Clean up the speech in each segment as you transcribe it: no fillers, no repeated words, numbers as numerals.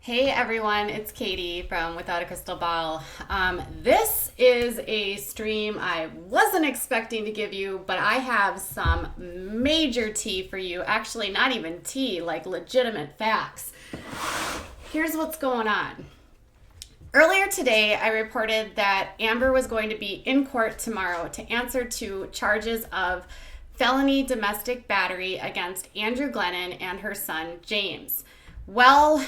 Hey everyone, it's Katie from Without a Crystal Ball. This is a stream I wasn't expecting to give you, but I have some major tea for you. Actually, not even tea, like legitimate facts. Here's what's going on. Earlier today, I reported that Amber was going to be in court tomorrow to answer to charges of felony domestic battery against Andrew Glennon and her son, James. Well,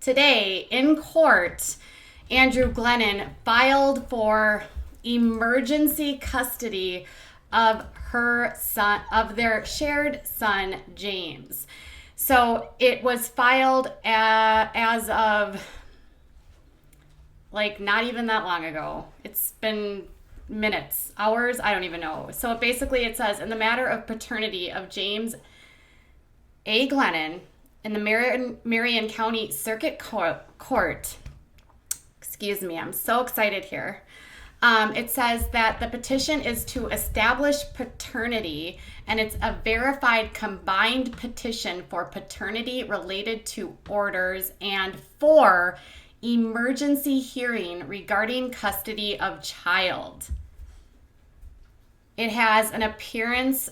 today, in court, Andrew Glennon filed for emergency custody of her son, of their shared son, James. So it was filed as of not even that long ago. It's been minutes, hours, I don't even know. So basically it says, in the matter of paternity of James A. Glennon, in the Marion County Circuit Court, excuse me, I'm so excited here. It says that the petition is to establish paternity, and it's a verified combined petition for paternity related to orders and for emergency hearing regarding custody of child. It has an appearance,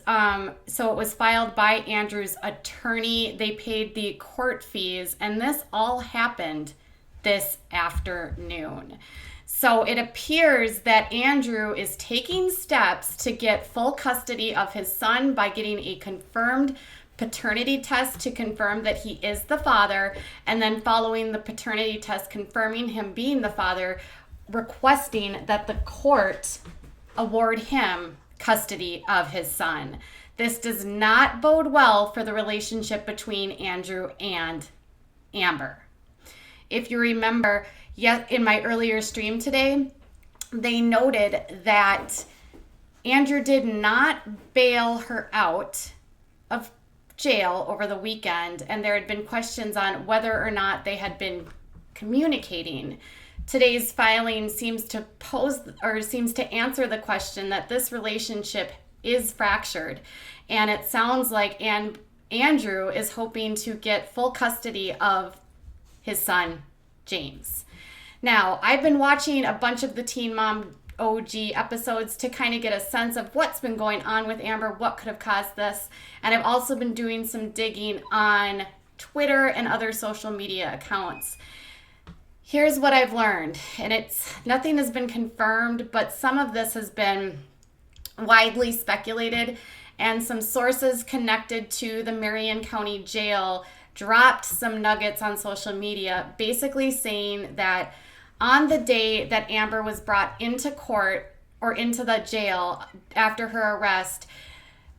so it was filed by Andrew's attorney. They paid the court fees, and this all happened this afternoon. So it appears that Andrew is taking steps to get full custody of his son by getting a confirmed paternity test to confirm that he is the father, and then following the paternity test confirming him being the father, requesting that the court award him custody of his son. This does not bode well for the relationship between Andrew and Amber. If you remember, in my earlier stream today, they noted that Andrew did not bail her out of jail over the weekend, and there had been questions on whether or not they had been communicating. Today's filing seems to answer the question that this relationship is fractured, and it sounds like Andrew is hoping to get full custody of his son, James. Now, I've been watching a bunch of the Teen Mom OG episodes to kind of get a sense of what's been going on with Amber, what could have caused this, and I've also been doing some digging on Twitter and other social media accounts. Here's what I've learned, and nothing has been confirmed, but some of this has been widely speculated, and some sources connected to the Marion County Jail dropped some nuggets on social media, basically saying that on the day that Amber was brought into court or into the jail after her arrest,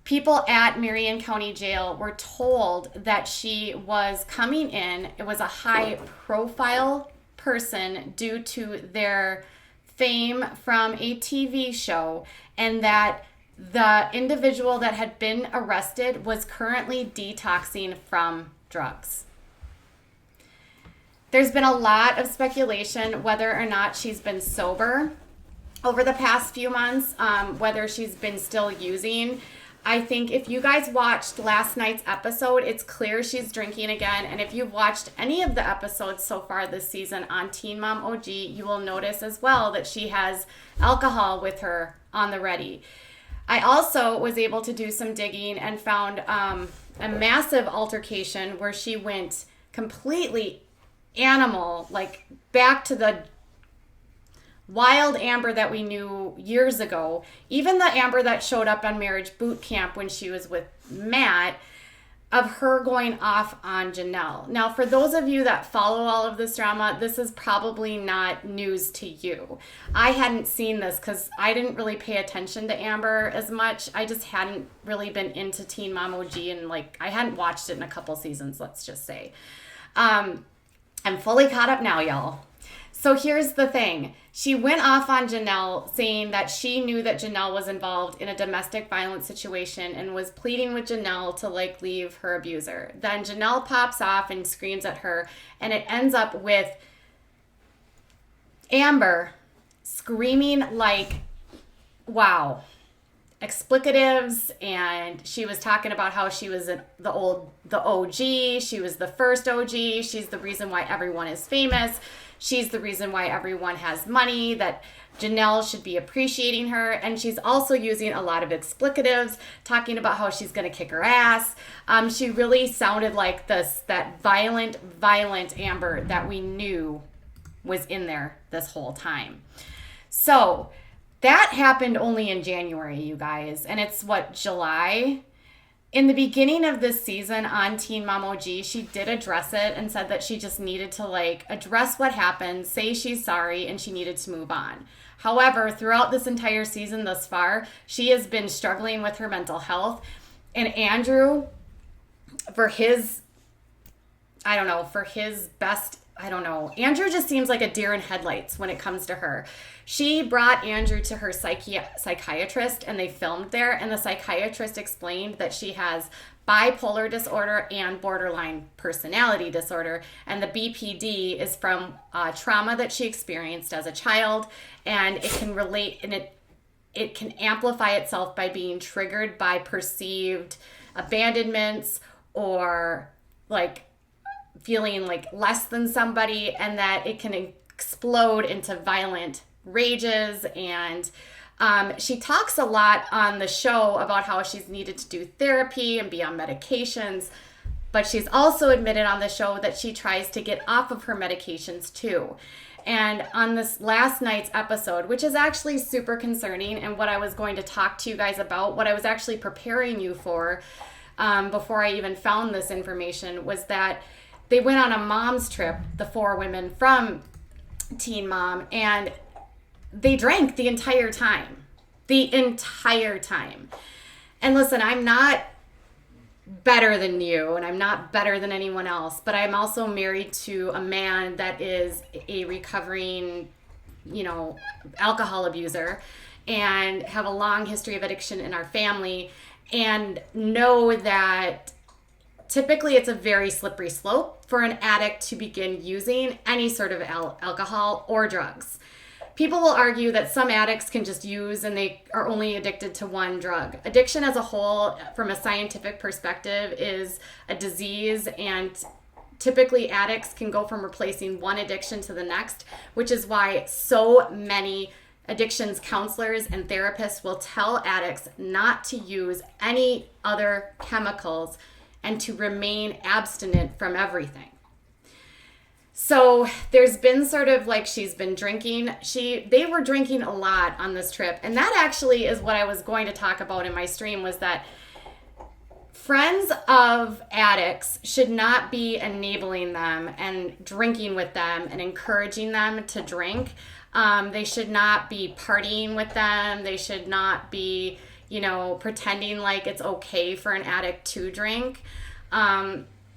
people at Marion County Jail were told that she was coming in. It was a high-profile person due to their fame from a TV show, and that the individual that had been arrested was currently detoxing from drugs. There's been a lot of speculation whether or not she's been sober over the past few months, whether she's been still using. I think if you guys watched last night's episode, it's clear she's drinking again. And if you've watched any of the episodes so far this season on Teen Mom OG, you will notice as well that she has alcohol with her on the ready. I also was able to do some digging and found a massive altercation where she went completely animal, like back to the wild Amber that we knew years ago, even the Amber that showed up on Marriage Boot Camp when she was with Matt, of her going off on Janelle. Now, for those of you that follow all of this drama, this is probably not news to you. I hadn't seen this because I didn't really pay attention to Amber as much. I just hadn't really been into Teen Mom OG, and I hadn't watched it in a couple seasons, let's just say. I'm fully caught up now, y'all. So here's the thing. She went off on Janelle saying that she knew that Janelle was involved in a domestic violence situation and was pleading with Janelle to like leave her abuser. Then Janelle pops off and screams at her, and it ends up with Amber screaming like, wow, explicatives, and she was talking about how she was the OG, she was the first OG, she's the reason why everyone is famous, she's the reason why everyone has money, that Janelle should be appreciating her, and she's also using a lot of explicatives, talking about how she's going to kick her ass. She really sounded like that violent Amber that we knew was in there this whole time. So that happened only in January, you guys, and it's July? In the beginning of this season on Teen Mom OG, she did address it and said that she just needed to like address what happened, say she's sorry, and she needed to move on. However, throughout this entire season thus far, she has been struggling with her mental health, and Andrew, for his best, Andrew just seems like a deer in headlights when it comes to her. She brought Andrew to her psychiatrist, and they filmed there, and the psychiatrist explained that she has bipolar disorder and borderline personality disorder, and the BPD is from trauma that she experienced as a child, and it can relate, and it can amplify itself by being triggered by perceived abandonments or like feeling like less than somebody, and that it can explode into violent rages. And she talks a lot on the show about how she's needed to do therapy and be on medications, but she's also admitted on the show that she tries to get off of her medications too. And on this last night's episode, which is actually super concerning, and what I was going to talk to you guys about, what I was actually preparing you for before I even found this information, was that they went on a mom's trip, the 4 women from Teen Mom, and they drank the entire time. The entire time. And listen, I'm not better than you, and I'm not better than anyone else, but I'm also married to a man that is a recovering, alcohol abuser, and have a long history of addiction in our family, and know that typically it's a very slippery slope for an addict to begin using any sort of alcohol or drugs. People will argue that some addicts can just use and they are only addicted to one drug. Addiction as a whole, from a scientific perspective, is a disease, and typically addicts can go from replacing one addiction to the next, which is why so many addictions counselors and therapists will tell addicts not to use any other chemicals and to remain abstinent from everything. So there's been sort of like she's been drinking. They were drinking a lot on this trip. And that actually is what I was going to talk about in my stream, was that friends of addicts should not be enabling them and drinking with them and encouraging them to drink. They should not be partying with them. They should not be, pretending like it's okay for an addict to drink.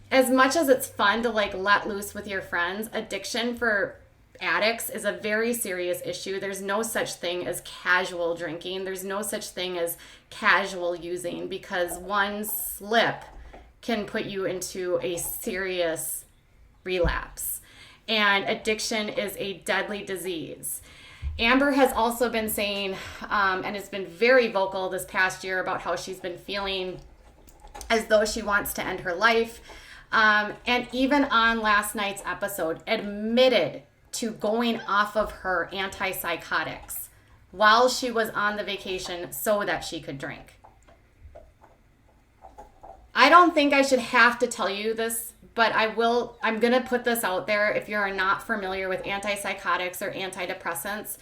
As much as it's fun to like let loose with your friends, addiction for addicts is a very serious issue. There's no such thing as casual drinking. There's no such thing as casual using, because one slip can put you into a serious relapse. And addiction is a deadly disease. Amber has also been saying, and has been very vocal this past year about how she's been feeling as though she wants to end her life. And even on last night's episode, admitted to going off of her antipsychotics while she was on the vacation so that she could drink. I don't think I should have to tell you this, but I'm going to put this out there. If you're not familiar with antipsychotics or antidepressants,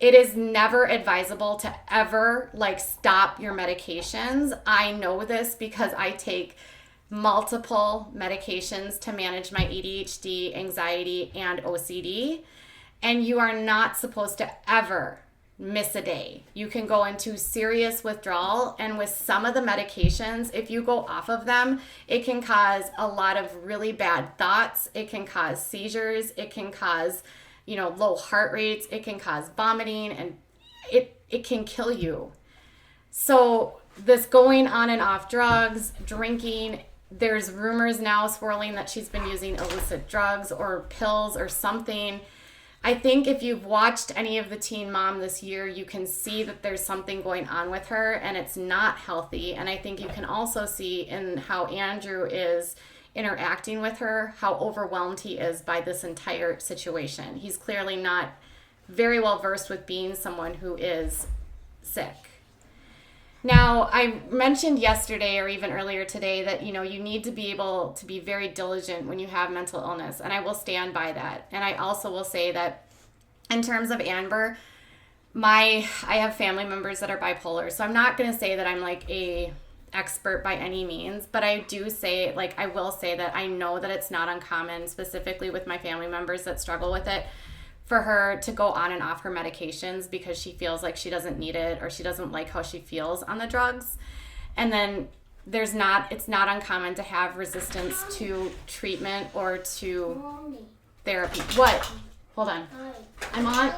it is never advisable to ever stop your medications. I know this because I take multiple medications to manage my ADHD, anxiety, and OCD. And you are not supposed to ever miss a day. You can go into serious withdrawal, and with some of the medications, if you go off of them, it can cause a lot of really bad thoughts. It can cause seizures. It can cause, low heart rates. It can cause vomiting, and it can kill you. So this going on and off drugs, drinking, there's rumors now swirling that she's been using illicit drugs or pills or something. I think if you've watched any of the Teen Mom this year, you can see that there's something going on with her and it's not healthy. And I think you can also see in how Andrew is interacting with her, how overwhelmed he is by this entire situation. He's clearly not very well versed with being someone who is sick. Now, I mentioned yesterday or even earlier today that, you need to be able to be very diligent when you have mental illness, and I will stand by that. And I also will say that in terms of Amber, I have family members that are bipolar, so I'm not going to say that I'm like a expert by any means, but I do say, I will say that I know that it's not uncommon, specifically with my family members that struggle with it, for her to go on and off her medications because she feels like she doesn't need it or she doesn't like how she feels on the drugs. And then it's not uncommon to have resistance to treatment or to therapy. What? Hold on. I'm on.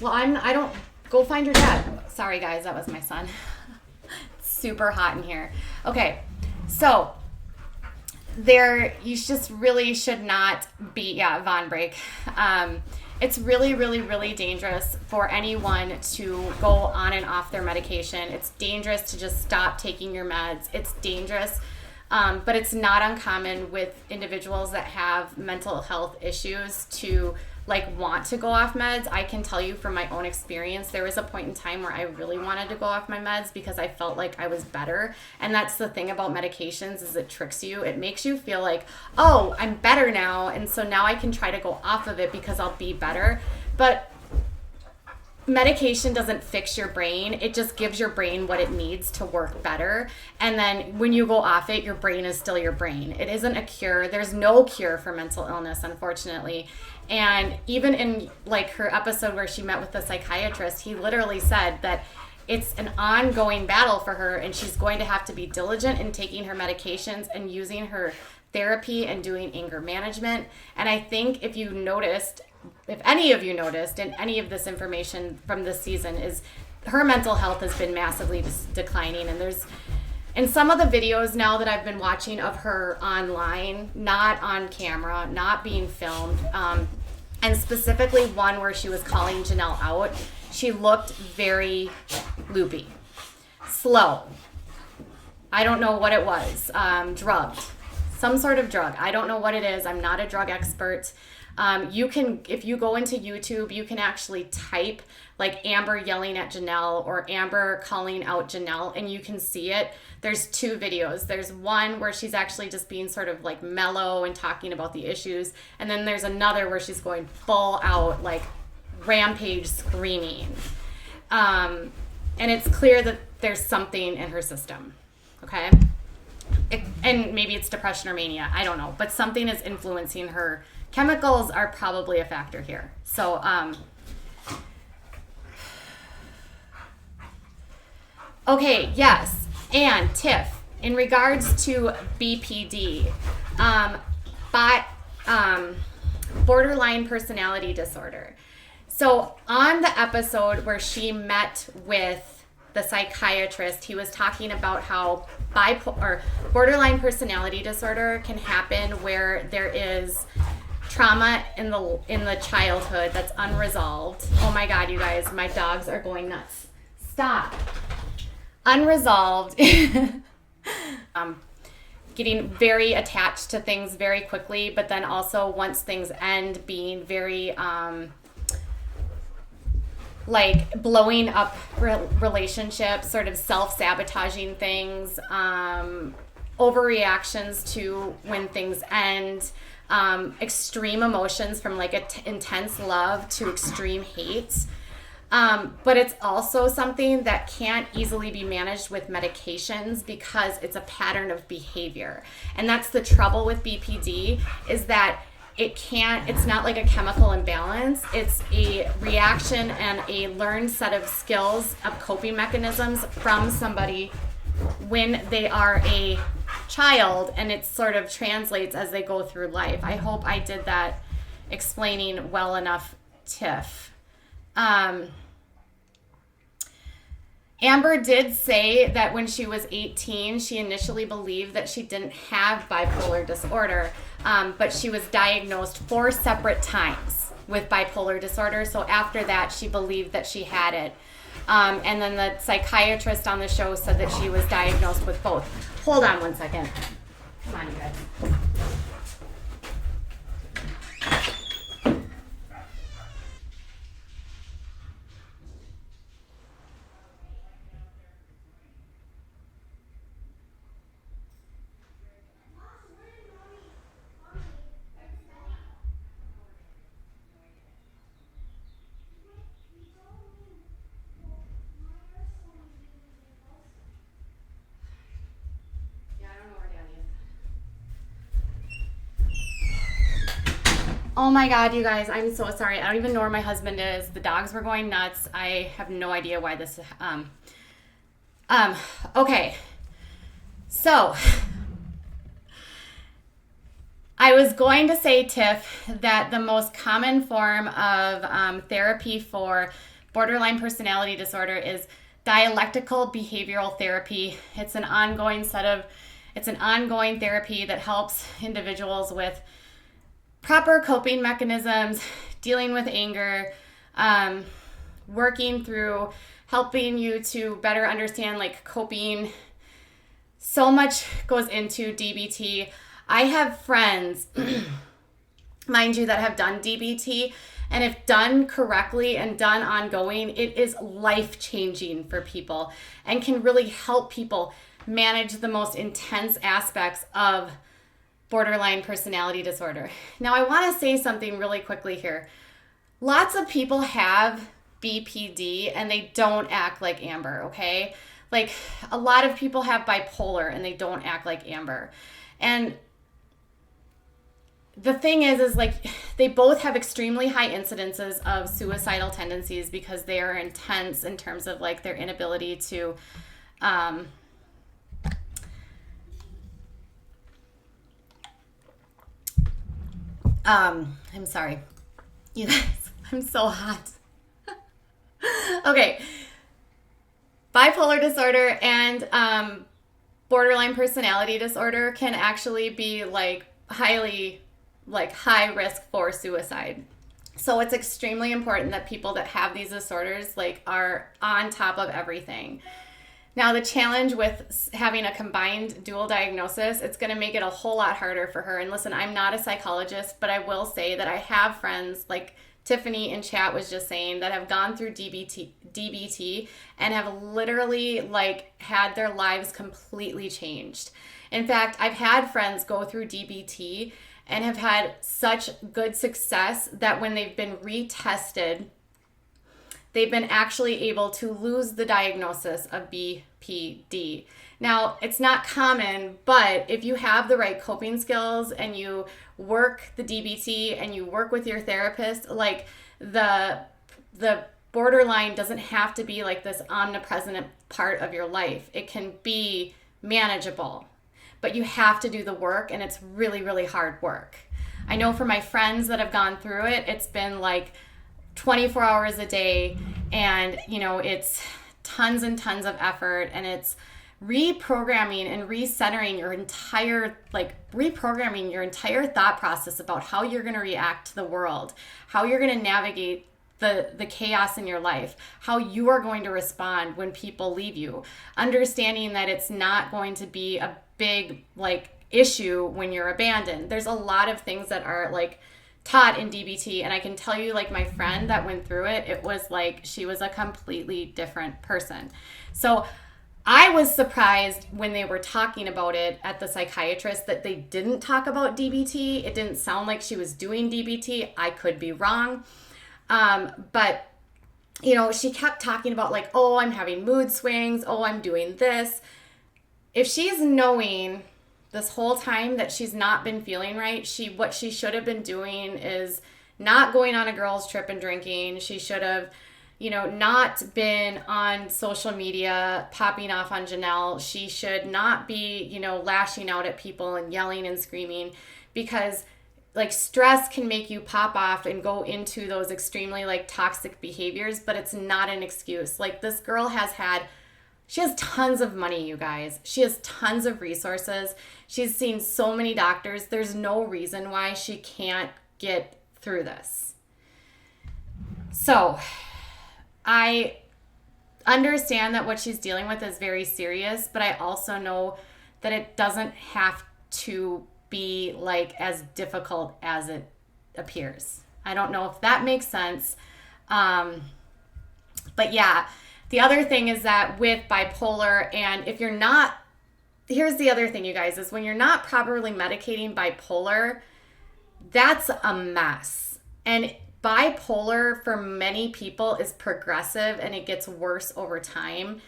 Well, I don't, go find your dad. Sorry guys, that was my son. It's super hot in here. Okay, so you just really should not be, Von Break. It's really, really, really dangerous for anyone to go on and off their medication. It's dangerous to just stop taking your meds. It's dangerous, but it's not uncommon with individuals that have mental health issues to want to go off meds. I can tell you from my own experience, there was a point in time where I really wanted to go off my meds because I felt like I was better. And that's the thing about medications, is it tricks you. It makes you feel like, oh, I'm better now, and so now I can try to go off of it because I'll be better. But medication doesn't fix your brain. It just gives your brain what it needs to work better. And then when you go off it, your brain is still your brain. It isn't a cure. There's no cure for mental illness, unfortunately. And even in her episode where she met with the psychiatrist, he literally said that it's an ongoing battle for her, and she's going to have to be diligent in taking her medications and using her therapy and doing anger management. And I think if any of you noticed in any of this information from this season, is her mental health has been massively declining. And there's, in some of the videos now that I've been watching of her online, not on camera, not being filmed, and specifically one where she was calling Janelle out, she looked very loopy, slow. I don't know what it was, drugged, some sort of drug. I don't know what it is. I'm not a drug expert. If you go into YouTube, you can actually type Amber yelling at Janelle or Amber calling out Janelle, and you can see it. There's two videos. There's one where she's actually just being sort of mellow and talking about the issues. And then there's another where she's going full out, rampage screaming. And it's clear that there's something in her system. Okay. And maybe it's depression or mania. I don't know, but something is influencing her. Chemicals are probably a factor here. So, okay, yes. And Tiff, in regards to BPD, borderline personality disorder. So on the episode where she met with the psychiatrist, he was talking about how borderline personality disorder can happen where there is trauma in the childhood that's unresolved. Oh my God, you guys, my dogs are going nuts. Stop. Unresolved. Getting very attached to things very quickly, but then also once things end, being very blowing up relationships, sort of self-sabotaging things, overreactions to when things end, extreme emotions from intense love to extreme hate. But it's also something that can't easily be managed with medications because it's a pattern of behavior. And that's the trouble with BPD, is that it's not like a chemical imbalance. It's a reaction and a learned set of skills of coping mechanisms from somebody when they are a child, and it sort of translates as they go through life. I hope I did that explaining well enough, Tiff. Amber did say that when she was 18, she initially believed that she didn't have bipolar disorder, but she was diagnosed 4 separate times with bipolar disorder. So after that, she believed that she had it. And then the psychiatrist on the show said that she was diagnosed with both. Hold on one second. Come on, you guys. Oh my God, you guys, I'm so sorry. I don't even know where my husband is. The dogs were going nuts. I have no idea why this, okay. So, I was going to say, Tiff, that the most common form of therapy for borderline personality disorder is dialectical behavioral therapy. It's an ongoing therapy that helps individuals with proper coping mechanisms, dealing with anger, working through helping you to better understand like coping. So much goes into DBT. I have friends, mind you, that have done DBT, and if done correctly and done ongoing, it is life-changing for people and can really help people manage the most intense aspects of borderline personality disorder. Now, I want to say something really quickly here. Lots of people have BPD and they don't act like Amber, okay? Like, a lot of people have bipolar and they don't act like Amber. And the thing is like, they both have extremely high incidences of suicidal tendencies because they are intense in terms of like their inability to, I'm sorry, you guys, I'm so hot. Okay. Bipolar disorder and borderline personality disorder can actually be like high risk for suicide. So it's extremely important that people that have these disorders like are on top of everything. Now, the challenge with having a combined dual diagnosis, it's going to make it a whole lot harder for her. And listen, I'm not a psychologist, but I will say that I have friends like Tiffany in chat was just saying that have gone through DBT and have literally like had their lives completely changed. In fact, I've had friends go through DBT and have had such good success that when they've been retested, they've been actually able to lose the diagnosis of BPD. Now, it's not common, but if you have the right coping skills and you work the DBT and you work with your therapist, like the borderline doesn't have to be like this omnipresent part of your life. It can be manageable, but you have to do the work, and it's really, really hard work. I know for my friends that have gone through it, it's been like 24 hours a day, and you know, it's tons and tons of effort, and it's reprogramming and recentering your entire thought process about how you're going to react to the world, how you're going to navigate the chaos in your life, how you are going to respond when people leave you, understanding that it's not going to be a big like issue when you're abandoned. There's a lot of things that are like taught in DBT, and I can tell you, like, my friend that went through it, it was like she was a completely different person. So I was surprised when they were talking about it at the psychiatrist that they didn't talk about DBT. It didn't sound like she was doing DBT. I could be wrong. But, you know, she kept talking about like, oh, I'm having mood swings. Oh, I'm doing this. If she's knowing this whole time that she's not been feeling right, what she should have been doing is not going on a girls' trip and drinking. She should have, you know, not been on social media popping off on Janelle. She should not be, you know, lashing out at people and yelling and screaming, because like stress can make you pop off and go into those extremely like toxic behaviors, but it's not an excuse. Like this girl she has tons of money, you guys. She has tons of resources. She's seen so many doctors. There's no reason why she can't get through this. So I understand that what she's dealing with is very serious, but I also know that it doesn't have to be like as difficult as it appears. I don't know if that makes sense. But yeah, the other thing is that with bipolar, and if you're not, here's the other thing, you guys, is when you're not properly medicating bipolar, that's a mess. And bipolar for many people is progressive and it gets worse over time.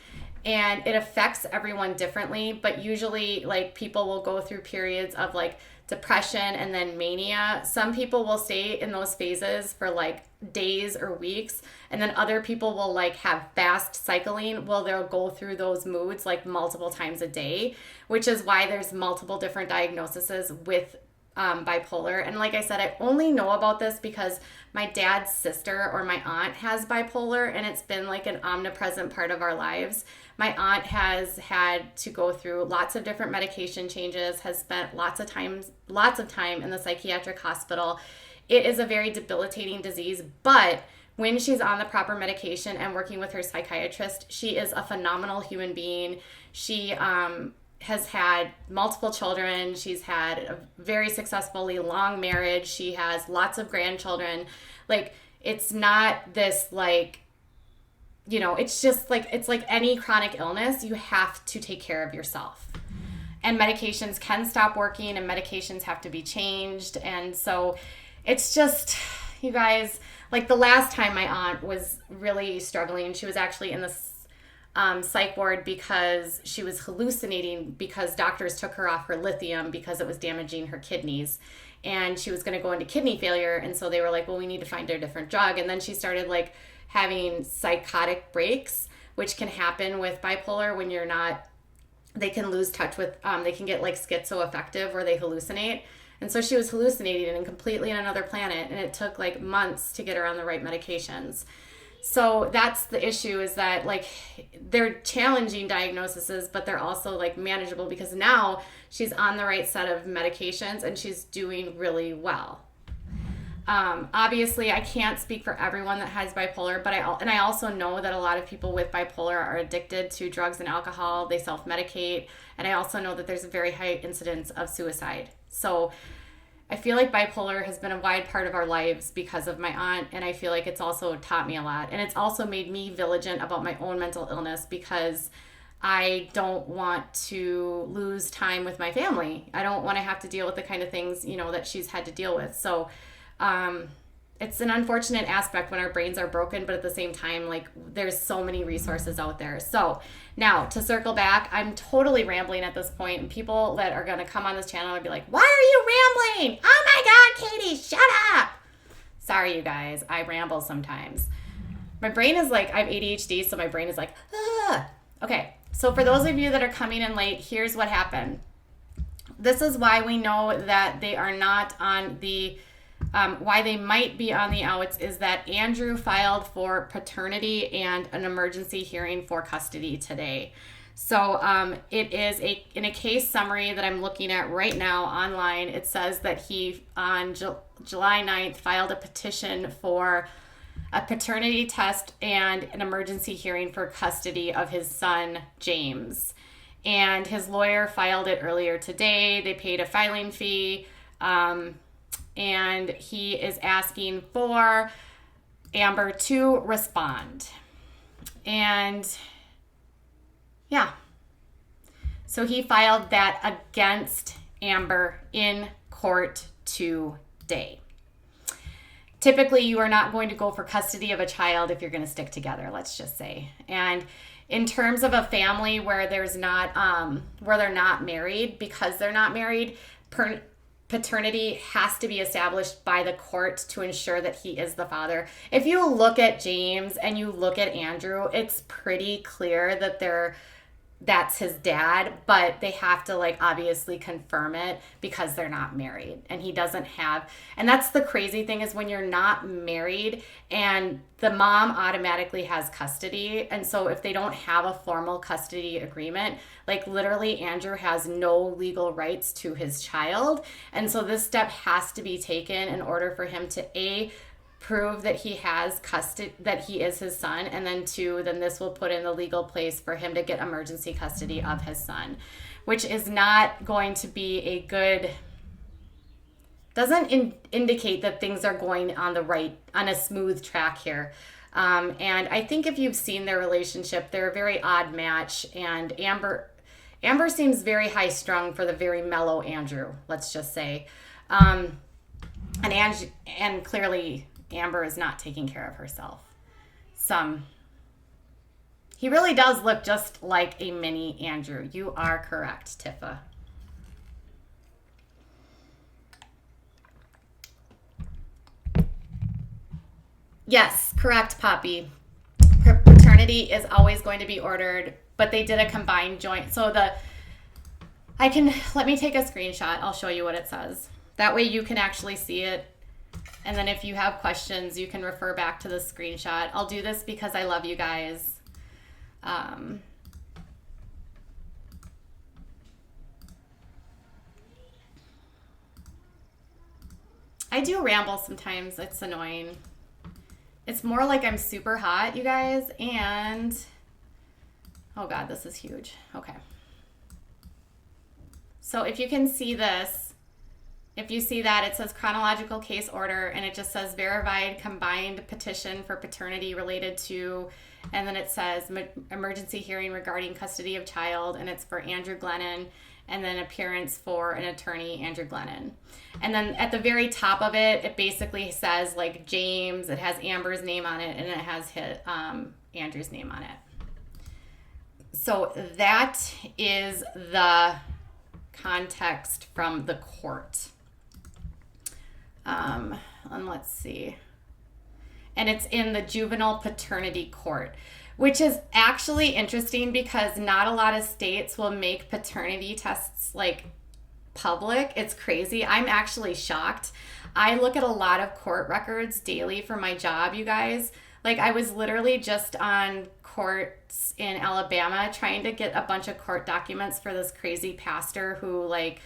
And it affects everyone differently, but usually like people will go through periods of like depression and then mania. Some people will stay in those phases for like days or weeks, and then other people will like have fast cycling. Well, they'll go through those moods like multiple times a day, which is why there's multiple different diagnoses with bipolar. And like I said, I only know about this because my dad's sister or my aunt has bipolar, and it's been like an omnipresent part of our lives. My aunt has had to go through lots of different medication changes, has spent lots of time in the psychiatric hospital. It is a very debilitating disease, but when she's on the proper medication and working with her psychiatrist, she is a phenomenal human being. She has had multiple children. She's had a very successfully long marriage. She has lots of grandchildren. Like, it's not this like, you know, it's just like, it's like any chronic illness. You have to take care of yourself. And medications can stop working and medications have to be changed. And so it's just, you guys, like the last time my aunt was really struggling, she was actually in the psych ward because she was hallucinating because doctors took her off her lithium because it was damaging her kidneys. And she was going to go into kidney failure. And so they were like, well, we need to find her a different drug. And then she started like having psychotic breaks, which can happen with bipolar when you're not, they can lose touch with, they can get like schizoaffective where they hallucinate. And so she was hallucinating and completely on another planet. And it took like months to get her on the right medications. So that's the issue, is that like they're challenging diagnoses, but they're also like manageable because now she's on the right set of medications and she's doing really well. Obviously, I can't speak for everyone that has bipolar, but I also know that a lot of people with bipolar are addicted to drugs and alcohol. They self-medicate, and I also know that there's a very high incidence of suicide. So I feel like bipolar has been a wide part of our lives because of my aunt, and I feel like it's also taught me a lot. And it's also made me vigilant about my own mental illness because I don't want to lose time with my family. I don't want to have to deal with the kind of things, you know, that she's had to deal with. So it's an unfortunate aspect when our brains are broken, but at the same time, like there's so many resources out there. So now to circle back, I'm totally rambling at this point, and people that are going to come on this channel and be like, why are you rambling? Oh my God, Katie, shut up. Sorry, you guys. I ramble sometimes. My brain is like, I have ADHD, so my brain is like, ah. Okay. So for those of you that are coming in late, here's what happened. This is why we know that they are not on the why they might be on the outs, is that Andrew filed for paternity and an emergency hearing for custody today. So it is in a case summary that I'm looking at right now online. It says that he on July 9th filed a petition for a paternity test and an emergency hearing for custody of his son, James. And his lawyer filed it earlier today. They paid a filing fee. And he is asking for Amber to respond. And yeah. So he filed that against Amber in court today. Typically, you are not going to go for custody of a child if you're going to stick together, let's just say. And in terms of a family where there's not, where they're not married, because they're not married, paternity has to be established by the court to ensure that he is the father. If you look at James and you look at Andrew, it's pretty clear that that's his dad, but they have to like obviously confirm it because they're not married, and he doesn't have. And that's the crazy thing, is when you're not married and the mom automatically has custody, and so if they don't have a formal custody agreement, like literally Andrew has no legal rights to his child. And so this step has to be taken in order for him to prove that he has custody, that he is his son, and then two, then this will put in the legal place for him to get emergency custody of his son, which is not going to be a good, doesn't indicate that things are going on a smooth track here. And I think if you've seen their relationship, they're a very odd match, and Amber seems very high strung for the very mellow Andrew, let's just say. And clearly Amber is not taking care of herself. He really does look just like a mini Andrew. You are correct, Tifa. Yes, correct, Poppy. Paternity is always going to be ordered, but they did a combined joint. So let me take a screenshot. I'll show you what it says. That way you can actually see it. And then if you have questions, you can refer back to the screenshot. I'll do this because I love you guys. I do ramble sometimes. It's annoying. It's more like I'm super hot, you guys. And, oh God, this is huge. Okay. So if you can see this, if you see that, it says chronological case order, and it just says verified combined petition for paternity related to, and then it says emergency hearing regarding custody of child, and it's for Andrew Glennon, and then appearance for an attorney, Andrew Glennon. And then at the very top of it, it basically says like James, it has Amber's name on it, and it has Andrew's name on it. So that is the context from the court. And let's see. And it's in the juvenile paternity court, which is actually interesting because not a lot of states will make paternity tests like public. It's crazy. I'm actually shocked. I look at a lot of court records daily for my job, you guys. Like I was literally just on courts in Alabama trying to get a bunch of court documents for this crazy pastor who like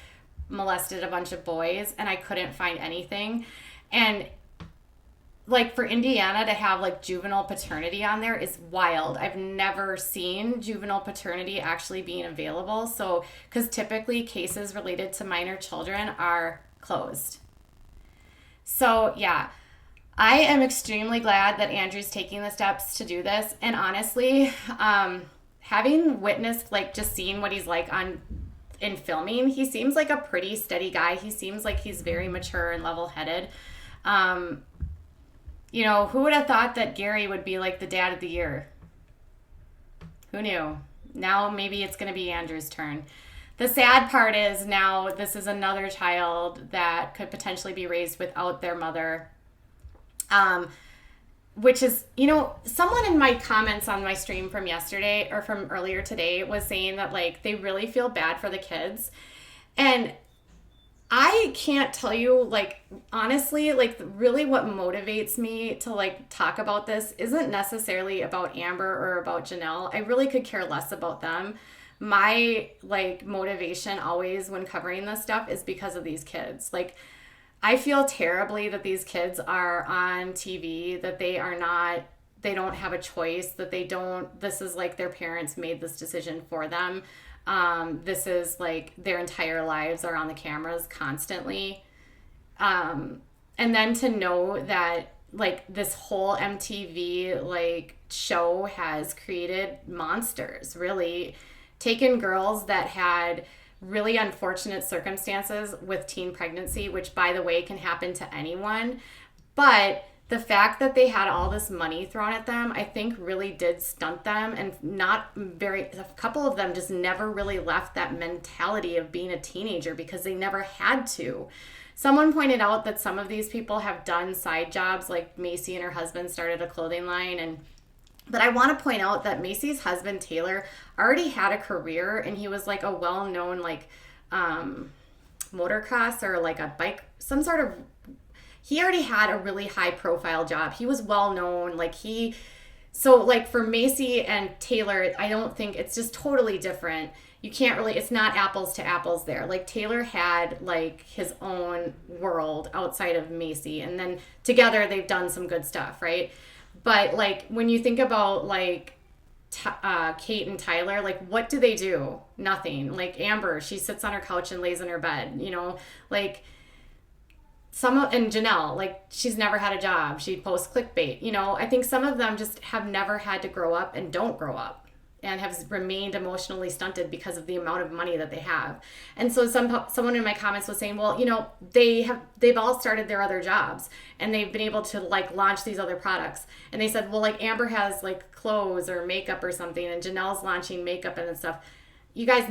molested a bunch of boys, and I couldn't find anything. And like for Indiana to have like juvenile paternity on there is wild. I've never seen juvenile paternity actually being available. So, because typically cases related to minor children are closed. So yeah, I am extremely glad that Andrew's taking the steps to do this. And honestly, having witnessed, like just seeing what he's like in filming, he seems like a pretty steady guy. He seems like he's very mature and level-headed. You know, who would have thought that Gary would be like the dad of the year? Who knew? Now maybe it's going to be Andrew's turn. The sad part is now this is another child that could potentially be raised without their mother. Which is, you know, someone in my comments on my stream from yesterday or from earlier today was saying that like they really feel bad for the kids. And I can't tell you, like, honestly, like, really what motivates me to, like, talk about this isn't necessarily about Amber or about Janelle. I really could care less about them. My, like, motivation always when covering this stuff is because of these kids. Like, I feel terribly that these kids are on TV, that they don't have a choice, that this is, like, their parents made this decision for them. This is like their entire lives are on the cameras constantly. And then to know that like this whole MTV like show has created monsters, really taken girls that had really unfortunate circumstances with teen pregnancy, which by the way can happen to anyone. But the fact that they had all this money thrown at them, I think really did stunt them, and a couple of them just never really left that mentality of being a teenager because they never had to. Someone pointed out that some of these people have done side jobs, like Macy and her husband started a clothing line, and But I want to point out that Macy's husband, Taylor, already had a career, and he was like a well-known like motocross or like a bike, some sort of, he already had a really high profile job. He was well known. So like for Macy and Taylor, I don't think it's just totally different. You can't really, it's not apples to apples there. Like Taylor had like his own world outside of Macy, and then together they've done some good stuff, right? But like when you think about like Kate and Tyler, like what do they do? Nothing. Like Amber, she sits on her couch and lays in her bed, like and Janelle, like she's never had a job. She posts clickbait, I think some of them just have never had to grow up and don't grow up and have remained emotionally stunted because of the amount of money that they have. And so someone in my comments was saying, well, they've all started their other jobs and they've been able to like launch these other products. And they said, well, like Amber has like clothes or makeup or something, and Janelle's launching makeup and stuff. You guys,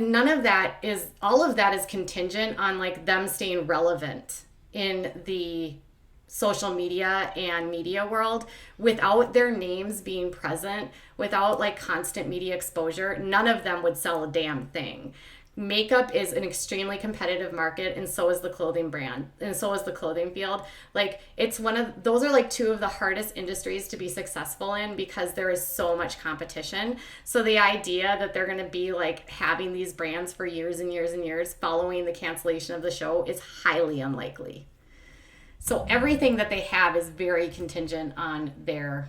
all of that is contingent on like them staying relevant in the social media and media world. Without their names being present, without like constant media exposure, none of them would sell a damn thing. Makeup is an extremely competitive market, and so is the clothing brand, and so is the clothing field. Like those are like two of the hardest industries to be successful in because there is so much competition. So the idea that they're going to be like having these brands for years and years and years following the cancellation of the show is highly unlikely. So everything that they have is very contingent on their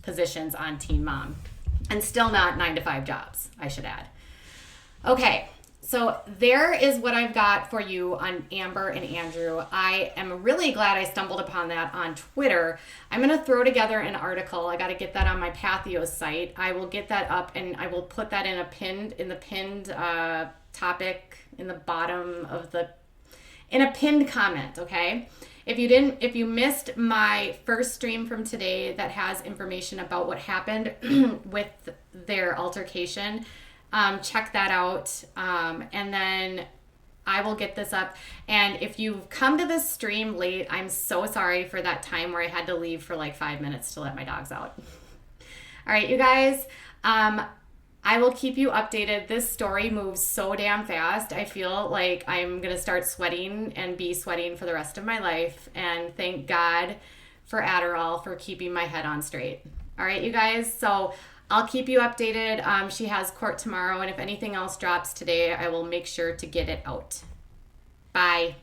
positions on Teen Mom, and still not 9-to-5 jobs, I should add. Okay, so there is what I've got for you on Amber and Andrew. I am really glad I stumbled upon that on Twitter. I'm going to throw together an article. I got to get that on my Pathio site. I will get that up, and I will put that in the pinned topic in the bottom of in a pinned comment, okay? If you missed my first stream from today that has information about what happened with their altercation, check that out. And then I will get this up. And if you've come to this stream late, I'm so sorry for that time where I had to leave for like 5 minutes to let my dogs out. All right, you guys. I will keep you updated. This story moves so damn fast. I feel like I'm going to start sweating and be sweating for the rest of my life. And thank God for Adderall for keeping my head on straight. All right, you guys. So I'll keep you updated. She has court tomorrow. And if anything else drops today, I will make sure to get it out. Bye.